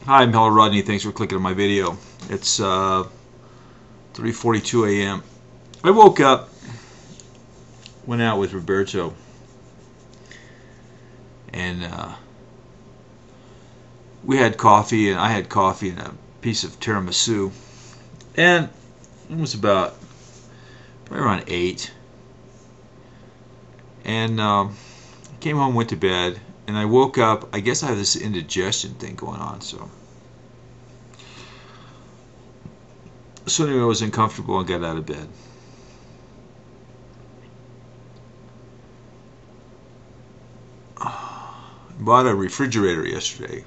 Hi, I'm hellorodney. Thanks for clicking on my video. It's 3:42 a.m. I woke up, went out with Roberto, and we had coffee, and I had coffee and a piece of tiramisu. And it was about probably around 8. And I came home, went to bed, and I woke up. I guess I have this indigestion thing going on, so anyway, I was uncomfortable and got out of bed. Bought a refrigerator yesterday.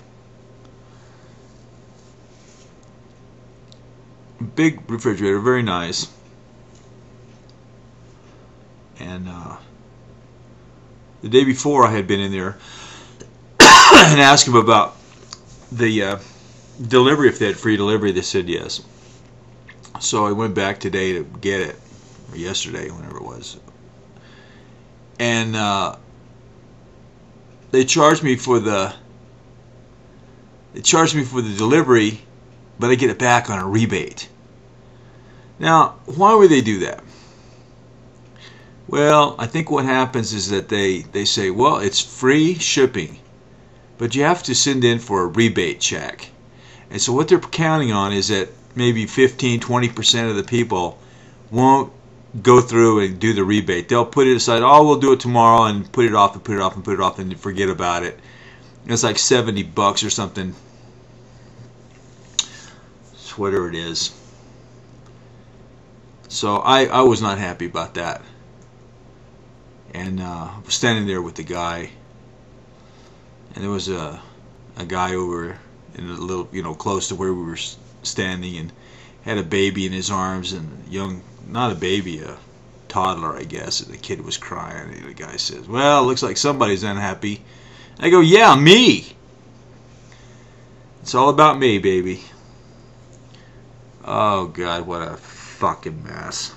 Big refrigerator, very nice. And the day before I had been in there and asked them about the delivery, if they had free delivery. They said yes. So I went back today to get it, or yesterday, whenever it was. And they charged me for the delivery, but I get it back on a rebate. Now, why would they do that? Well, I think what happens is that they say, well, it's free shipping, but you have to send in for a rebate check. And so what they're counting on is that maybe 15-20% of the people won't go through and do the rebate. They'll put it aside, oh, we'll do it tomorrow, and put it off and put it off and put it off, and you forget about it. And it's like $70 or something. It's whatever it is. So I was not happy about that. And I was standing there with the guy, and there was a guy over in a little, close to where we were standing, and had a baby in his arms, and not a baby, a toddler, I guess. And the kid was crying, and the guy says, well, it looks like somebody's unhappy. I go, yeah, me. It's all about me, baby. Oh, God, what a fucking mess.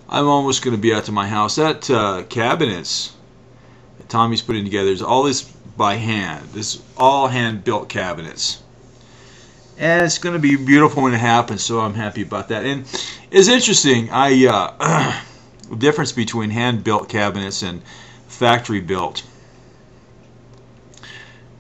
I'm almost going to be out to my house. That cabinets that Tommy's putting together is all this by hand. This is all hand-built cabinets. And it's going to be beautiful when it happens, so I'm happy about that. And it's interesting, the difference between hand-built cabinets and factory-built.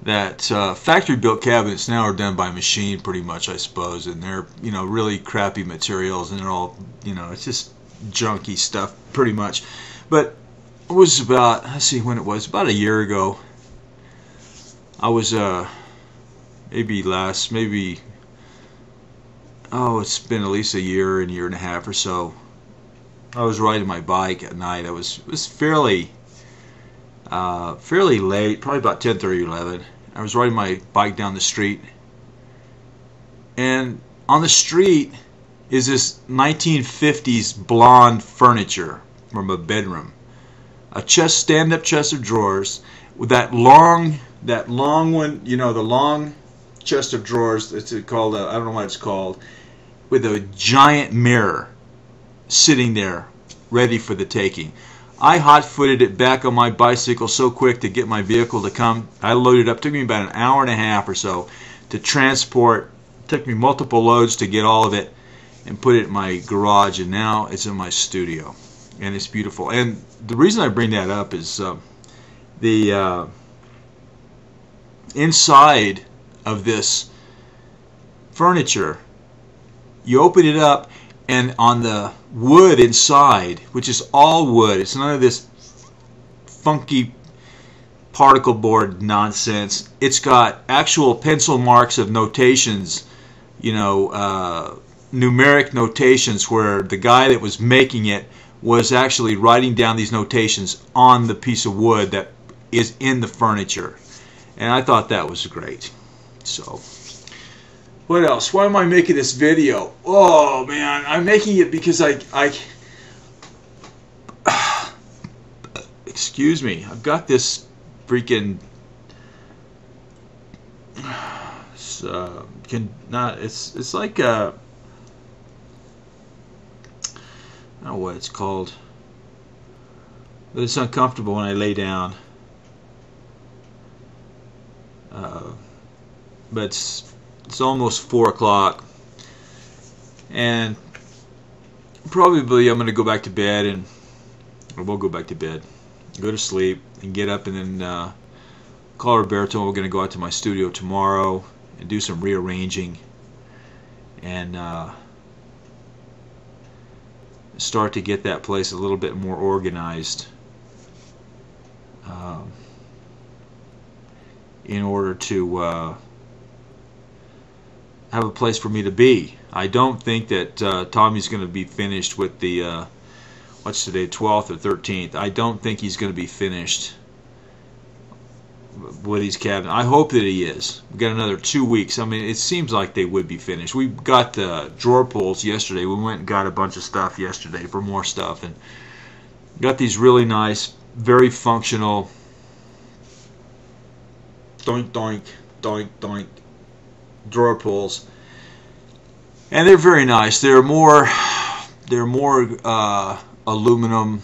That factory-built cabinets now are done by machine pretty much, I suppose, and they're, really crappy materials, and they're all, it's just junky stuff pretty much. But it was about, let's see when it was, about a year ago. I was it's been at least a year and a half or so. I was riding my bike at night. It was fairly late, probably about 10:30 or 11. I was riding my bike down the street, and on the street is this 1950s blonde furniture from a bedroom, a stand-up chest of drawers with that long one, the long chest of drawers. It's called I don't know what it's called, with a giant mirror sitting there ready for the taking. I hot-footed it back on my bicycle so quick to get my vehicle to come. I loaded up. It took me about an hour and a half or so to transport. It took me multiple loads to get all of it and put it in my garage, and now it's in my studio, and it's beautiful. And the reason I bring that up is the inside of this furniture, you open it up, and on the wood inside, which is all wood, it's none of this funky particle board nonsense. It's got actual pencil marks of notations, numeric notations, where the guy that was making it was actually writing down these notations on the piece of wood that is in the furniture. And I thought that was great. So, what else? Why am I making this video? Oh man, I'm making it because excuse me, I've got this freaking it's like I don't know what it's called, but it's uncomfortable when I lay down. but it's almost 4 o'clock, and probably I'm going to go back to bed, and or we'll go back to bed, go to sleep, and get up, and then call Roberto. We're going to go out to my studio tomorrow and do some rearranging, and start to get that place a little bit more organized, in order to have a place for me to be. I don't think that Tommy's going to be finished with the what's today, 12th or 13th. I don't think he's going to be finished with his cabinet. I hope that he is. We've got another 2 weeks. I mean, it seems like they would be finished. We got the drawer pulls yesterday. We went and got a bunch of stuff yesterday for more stuff, and got these really nice, very functional doink doink doink doink drawer pulls, and they're very nice. They're more aluminum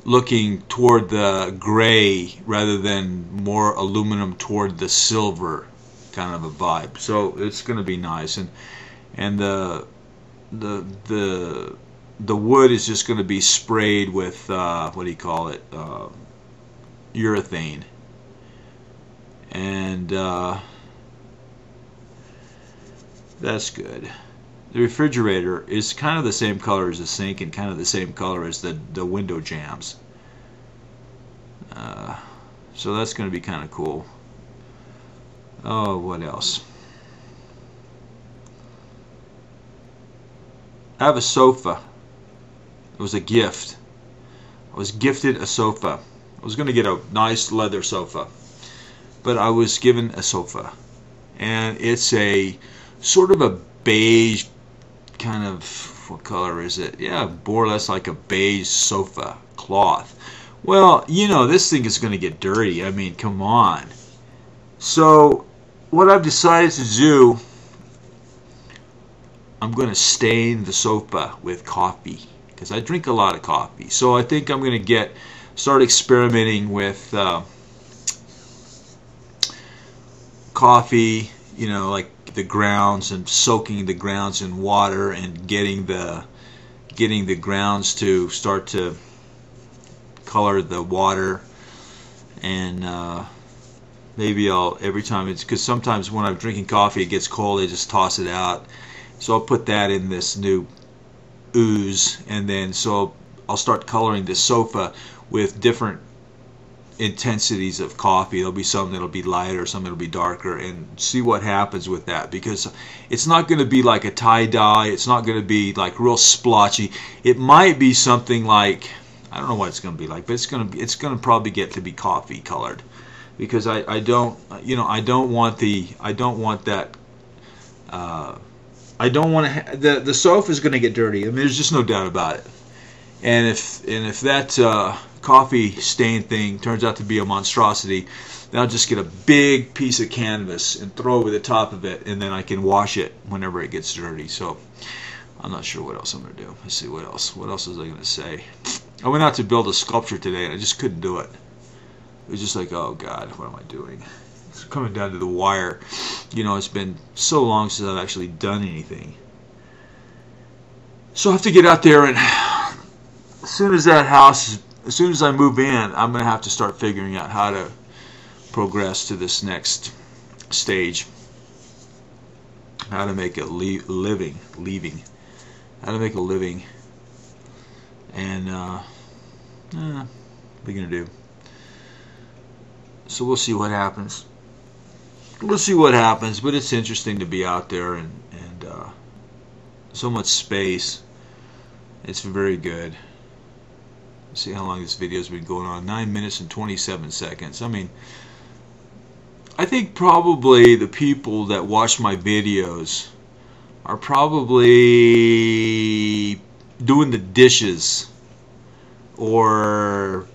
looking toward the gray rather than more aluminum toward the silver kind of a vibe. So it's going to be nice, and the wood is just going to be sprayed with what do you call it, urethane, and that's good. The refrigerator is kind of the same color as the sink, and kind of the same color as the window jambs. So that's going to be kind of cool. Oh, what else? I have a sofa. It was a gift. I was gifted a sofa. I was going to get a nice leather sofa, but I was given a sofa, and it's a sort of a beige kind of, what color is it? Yeah, more or less like a beige sofa cloth. Well, you know, this thing is going to get dirty. I mean, come on. So what I've decided to do, I'm going to stain the sofa with coffee, because I drink a lot of coffee. So I think I'm going to start experimenting with coffee, you know, like the grounds, and soaking the grounds in water, and getting the grounds to start to color the water, and maybe I'll, every time it's, because sometimes when I'm drinking coffee it gets cold, I just toss it out, so I'll put that in this new ooze, and then so I'll start coloring the sofa with different intensities of coffee. There'll be some that'll be lighter, some that'll be darker, and see what happens with that, because it's not going to be like a tie-dye, it's not going to be like real splotchy. It might be something like, I don't know what it's going to be like, but it's going to probably get to be coffee colored, because I don't want that I don't want to the sofa is going to get dirty. I mean, there's just no doubt about it. And if that coffee stain thing turns out to be a monstrosity, then I'll just get a big piece of canvas and throw over the top of it, and then I can wash it whenever it gets dirty. So I'm not sure what else I'm going to do. Let's see what else. What else was I going to say? I went out to build a sculpture today, and I just couldn't do it. It was just like, oh God, what am I doing? It's coming down to the wire. You know, it's been so long since I've actually done anything. So I have to get out there, and as soon as I move in, I'm going to have to start figuring out how to progress to this next stage. How to make a living. How to make a living. And what are we going to do? So we'll see what happens. We'll see what happens, but it's interesting to be out there, and so much space. It's very good. Let's see how long this video's been going on. 9 minutes and 27 seconds. I mean, I think probably the people that watch my videos are probably doing the dishes, or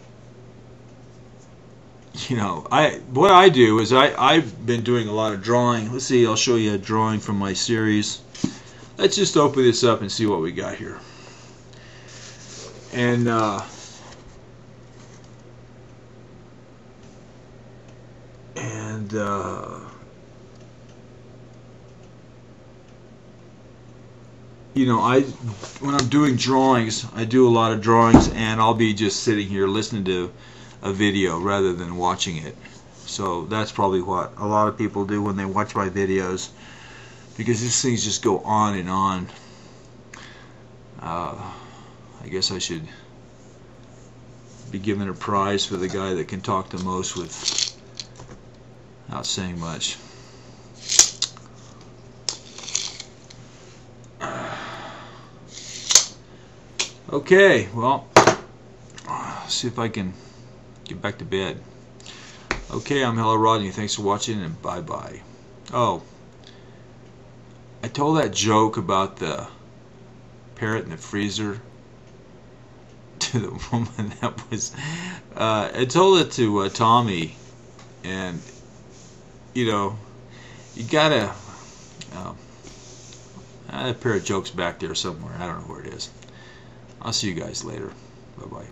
you know, what I do is I've been doing a lot of drawing. Let's see, I'll show you a drawing from my series. Let's just open this up and see what we got here. And you know, when I'm doing drawings, I do a lot of drawings, and I'll be just sitting here listening to a video rather than watching it. So that's probably what a lot of people do when they watch my videos, because these things just go on and on. I guess I should be given a prize for the guy that can talk the most without saying much. Okay, well, see if I can get back to bed. Okay, I'm Hello Rodney. Thanks for watching, and bye-bye. Oh, I told that joke about the parrot in the freezer to the woman that was... I told it to Tommy, and, you know, you gotta... I had a pair of jokes back there somewhere. I don't know where it is. I'll see you guys later. Bye-bye.